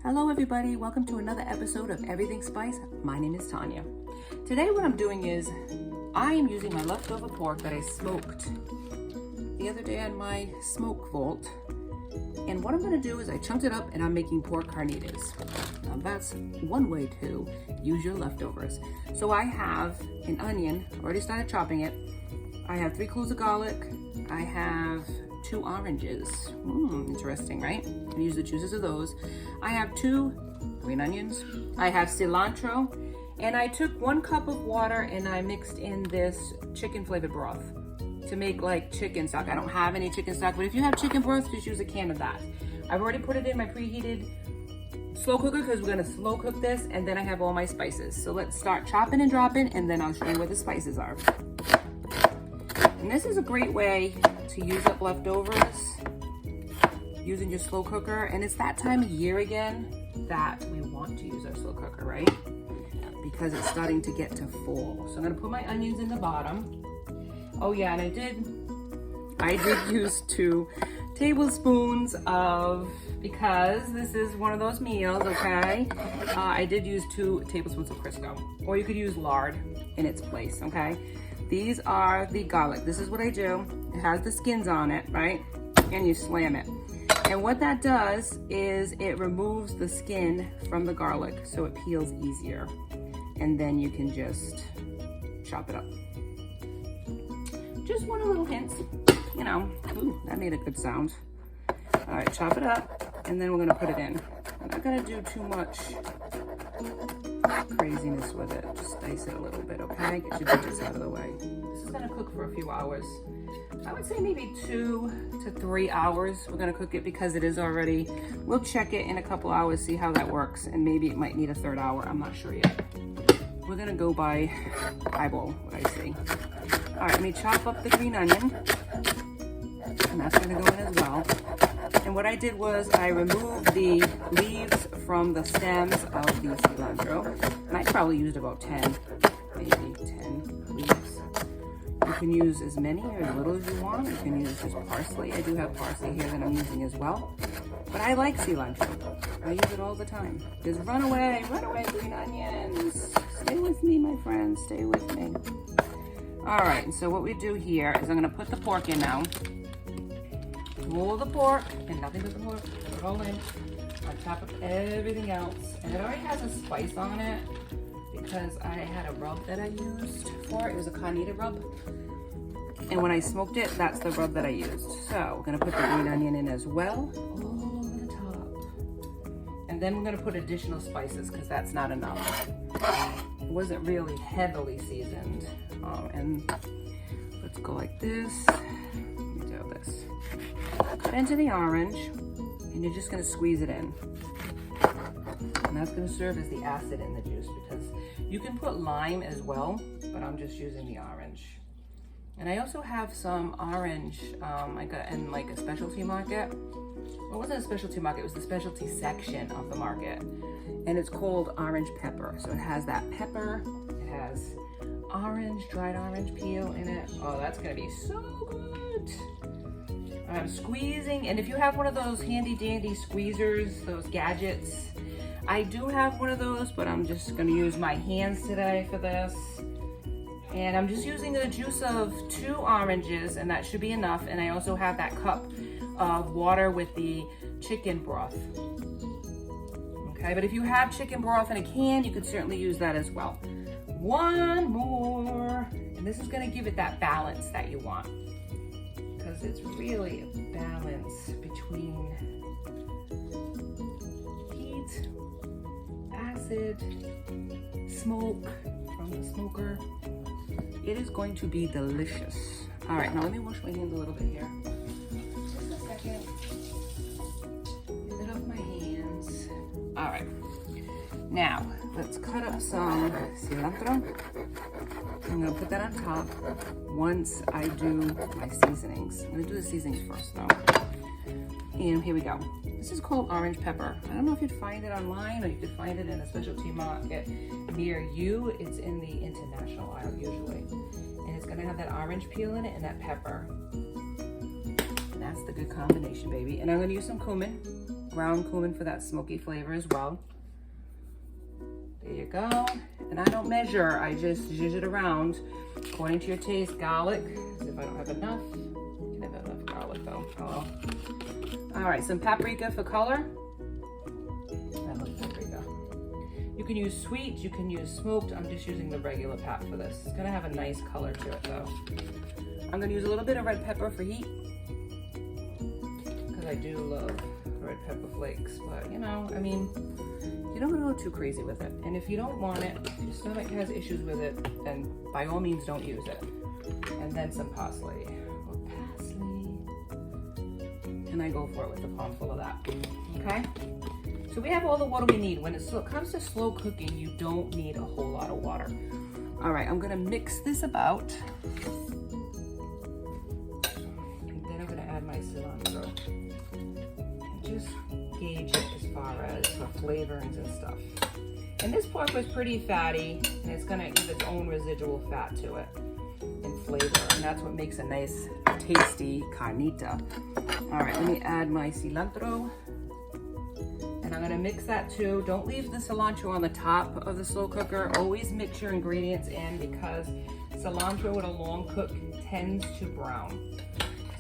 Hello everybody, welcome to another episode of Everything Spice. My name is Tanya. Today what I'm doing is I am using my leftover pork that I smoked the other day on my smoke vault. And what I'm going to do is I chunked it up and I'm making pork carnitas. Now that's one way to use your leftovers. So I have an onion, already started chopping it. I have 3 cloves of garlic. I have 2 oranges. Interesting, right? I use the juices of those. I have 2 green onions. I have cilantro. And I took 1 cup of water and I mixed in this chicken flavored broth to make like chicken stock. I don't have any chicken stock, but if you have chicken broth, just use a can of that. I've already put it in my preheated slow cooker because we're gonna slow cook this, and then I have all my spices. So let's start chopping and dropping, and then I'll show you where the spices are. And this is a great way to use up leftovers using your slow cooker. And it's that time of year again that we want to use our slow cooker, right? Because it's starting to get to fall. So I'm gonna put my onions in the bottom. Oh yeah, and I did use 2 tablespoons of, because this is one of those meals, okay? I did use 2 tablespoons of Crisco, or you could use lard in its place, okay? These are the garlic. This is what I do. It has the skins on it, right? And you slam it. And what that does is it removes the skin from the garlic so it peels easier. And then you can just chop it up. Just one little hint, you know. Ooh, that made a good sound. All right, chop it up, and then we're gonna put it in. I'm not gonna do too much craziness with it. Just dice it a little bit, okay? Get your digits out of the way. This is gonna cook for a few hours. I would say maybe 2 to 3 hours. We're gonna cook it because it is already, we'll check it in a couple hours, see how that works, and maybe it might need a 3rd hour. I'm not sure yet. We're gonna go by eyeball, what I see. All right, let me chop up the green onion, and that's gonna go in as well. And what I did was I removed the leaves from the stems of the cilantro, and I probably used about 10, maybe 10 leaves. You can use as many or as little as you want. You can use just parsley. I do have parsley here that I'm using as well, but I like cilantro. I use it all the time. Just run away, green onions. Stay with me, my friends, stay with me. All right, and so what we do here is I'm gonna put the pork in now. Roll the pork, and nothing but the pork, put it all in, on top of everything else. And it already has a spice on it because I had a rub that I used for it. It was a Carnitas rub. And when I smoked it, that's the rub that I used. So we're gonna put the green onion in as well, all over the top. And then we're gonna put additional spices because that's not enough. It wasn't really heavily seasoned. And let's go like this. Let me do this. Cut into the orange, and you're just gonna squeeze it in. And that's gonna serve as the acid in the juice, because you can put lime as well, but I'm just using the orange. And I also have some orange, I got in like a specialty market. Well, it wasn't a specialty market, it was the specialty section of the market. And it's called orange pepper. So it has that pepper, it has dried orange peel in it. Oh, that's gonna be so good. I'm squeezing, and if you have one of those handy dandy squeezers, those gadgets, I do have one of those, but I'm just gonna use my hands today for this. And I'm just using the juice of 2 oranges, and that should be enough. And I also have that cup of water with the chicken broth. Okay, but if you have chicken broth in a can, you could certainly use that as well. 1 more, and this is gonna give it that balance that you want, because it's really a balance between heat, acid, smoke from the smoker. It is going to be delicious. All right, now let me wash my hands a little bit here. Just a second. Get off my hands. All right. Now, let's cut up some cilantro. I'm gonna put that on top once I do my seasonings. I'm gonna do the seasonings first though. And here we go. This is called orange pepper. I don't know if you'd find it online or you could find it in a specialty market near you. It's in the international aisle usually. And it's gonna have that orange peel in it and that pepper. And that's the good combination, baby. And I'm gonna use some cumin. ground cumin for that smoky flavor as well. There you go. And I don't measure, I just zhuzh it around according to your taste. Garlic, as if I don't have enough. You can have enough garlic though. Oh well. All right, some paprika for color. I love paprika. You can use sweet, you can use smoked. I'm just using the regular pap for this. It's gonna have a nice color to it though. I'm gonna use a little bit of red pepper for heat, because I do love red pepper flakes, but you know, I mean, you don't want to go too crazy with it. And if you don't want it, if your stomach has issues with it, then by all means don't use it. And then some parsley. Or parsley. And I go for it with a palmful of that. Okay? So we have all the water we need. When it comes to slow cooking, you don't need a whole lot of water. All right, I'm gonna mix this about. And then I'm gonna add my cilantro. And just gauge it as far as the flavorings and stuff. And this pork was pretty fatty, and it's gonna give its own residual fat to it and flavor, and that's what makes a nice, tasty carnita. All right, let me add my cilantro, and I'm gonna mix that too. Don't leave the cilantro on the top of the slow cooker. Always mix your ingredients in, because cilantro with a long cook tends to brown.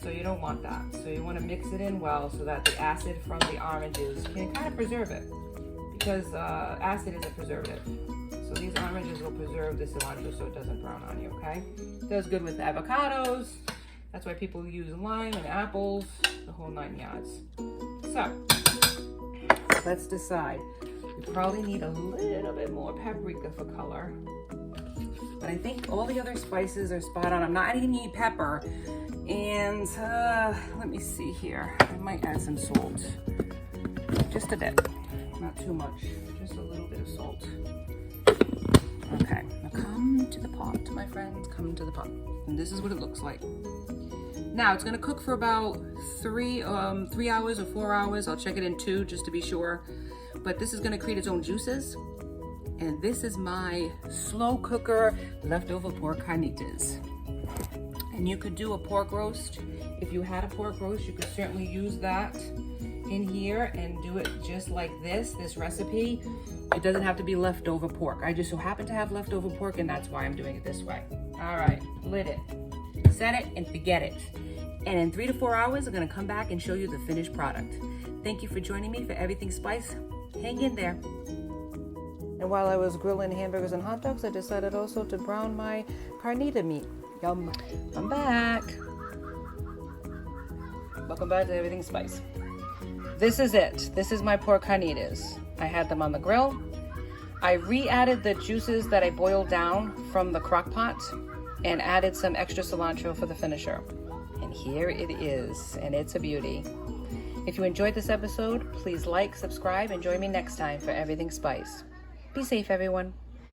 So you don't want that. So you want to mix it in well so that the acid from the oranges can kind of preserve it, because acid is a preservative. So these oranges will preserve the cilantro so it doesn't brown on you, okay? Does good with avocados. That's why people use lime and apples, the whole 9 yards. So let's decide. We probably need a little bit more paprika for color. But I think all the other spices are spot on. I'm not going to need pepper. And let me see here. I might add some salt. Just a bit. Not too much. Just a little bit of salt. Okay. Now come to the pot, my friends. Come to the pot. And this is what it looks like. Now it's going to cook for about 3 hours or 4 hours. I'll check it in 2 just to be sure. But this is going to create its own juices. And this is my slow cooker leftover pork carnitas. And you could do a pork roast. If you had a pork roast, you could certainly use that in here and do it just like this recipe. It doesn't have to be leftover pork. I just so happen to have leftover pork, and that's why I'm doing it this way. All right, lid it, set it, and forget it. And in 3 to 4 hours, I'm gonna come back and show you the finished product. Thank you for joining me for Everything Spice. Hang in there. And while I was grilling hamburgers and hot dogs, I decided also to brown my carnita meat. Yum. I'm back. Welcome back to Everything Spice. This is it. This is my pork carnitas. I had them on the grill. I re-added the juices that I boiled down from the crock pot and added some extra cilantro for the finisher. And here it is, and it's a beauty. If you enjoyed this episode, please like, subscribe, and join me next time for Everything Spice. Be safe, everyone.